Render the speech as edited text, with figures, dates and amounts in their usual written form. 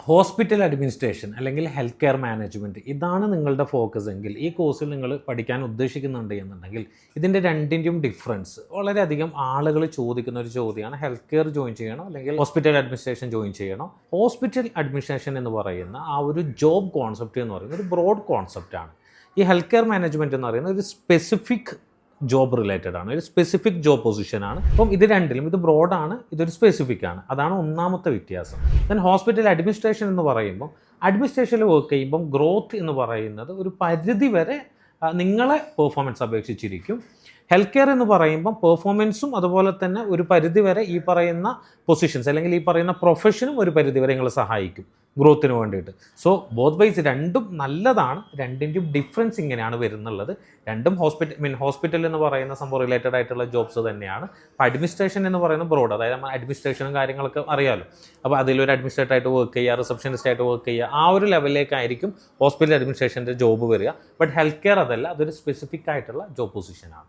Hospital administration അല്ലെങ്കിൽ health care management ഇതാണ് നിങ്ങളുടെ ഫോക്കസ് എങ്കിൽ ഈ കോഴ്സിൽ നിങ്ങൾ പഠിക്കാൻ ഉദ്ദേശിക്കുന്നുണ്ട് എന്നുണ്ടെങ്കിൽ ഇതിൻ്റെ രണ്ടിൻ്റെയും ഡിഫറൻസ് വളരെയധികം ആളുകൾ ചോദിക്കുന്ന ഒരു ചോദ്യമാണ്. ഹെൽത്ത് കെയർ ജോയിൻ ചെയ്യണോ അല്ലെങ്കിൽ ഹോസ്പിറ്റൽ അഡ്മിനിസ്ട്രേഷൻ ജോയിൻ ചെയ്യണോ? ഹോസ്പിറ്റൽ അഡ്മിനിസ്ട്രേഷൻ എന്ന് പറയുന്ന ആ ഒരു ജോബ് കോൺസെപ്റ്റ് എന്ന് പറയുന്നത് ഒരു ബ്രോഡ് കോൺസെപ്റ്റാണ്. ഈ ഹെൽത്ത് കെയർ മാനേജ്മെൻറ്റ് എന്ന് പറയുന്നത് ഒരു സ്പെസിഫിക് ജോബ് റിലേറ്റഡ് ആണ്, ഒരു സ്പെസിഫിക് ജോബ് പൊസിഷനാണ്. അപ്പം ഇത് രണ്ടിലും ഇത് ബ്രോഡാണ്, ഇതൊരു സ്പെസിഫിക് ആണ്. അതാണ് ഒന്നാമത്തെ വ്യത്യാസം. ദെൻ ഹോസ്പിറ്റൽ അഡ്മിനിസ്ട്രേഷൻ എന്ന് പറയുമ്പോൾ അഡ്മിനിസ്ട്രേഷനിൽ വർക്ക് ചെയ്യുമ്പം ഗ്രോത്ത് എന്ന് പറയുന്നത് ഒരു പരിധി വരെ നിങ്ങളെ പെർഫോമൻസ് അപേക്ഷിച്ചിരിക്കും. ഹെൽത്ത് കെയർ എന്ന് പറയുമ്പം പെർഫോമൻസും അതുപോലെ തന്നെ ഒരു പരിധി വരെ ഈ പറയുന്ന പൊസിഷൻസ് അല്ലെങ്കിൽ ഈ പറയുന്ന പ്രൊഫഷനും ഒരു പരിധി വരെ നിങ്ങളെ സഹായിക്കും ഗ്രോത്തിന് വേണ്ടിയിട്ട്. സോ ബോത്ത് വൈസ് രണ്ടും നല്ലതാണ്. രണ്ടിൻ്റെയും ഡിഫറൻസ് ഇങ്ങനെയാണ് വരുന്നുള്ളത്. രണ്ടും ഹോസ്പിറ്റൽ എന്ന് പറയുന്ന സംഭവം റിലേറ്റഡ് ആയിട്ടുള്ള ജോബ്സ് തന്നെയാണ്. അപ്പോൾ അഡ്മിനിസ്ട്രേഷൻ എന്ന് പറയുന്ന ബ്രോഡ്, അതായത് നമ്മൾ അഡ്മിനിസ്ട്രേഷനും കാര്യങ്ങളൊക്കെ അറിയാമല്ലോ. അപ്പോൾ അതിലൊരു അഡ്മിനിസ്ട്രേറ്റർ ആയിട്ട് വർക്ക് ചെയ്യുക, റിസപ്ഷനിസ്റ്റ് ആയിട്ട് വർക്ക് ചെയ്യുക, ആ ഒരു ലെവലിലേക്കായിരിക്കും ഹോസ്പിറ്റൽ അഡ്മിനിസ്ട്രേഷൻ്റെ ജോബ് വരിക. ബട്ട് ഹെൽത്ത് കെയർ അതല്ല, അതൊരു സ്പെസിഫിക് ആയിട്ടുള്ള ജോബ് പൊസിഷനാണ്.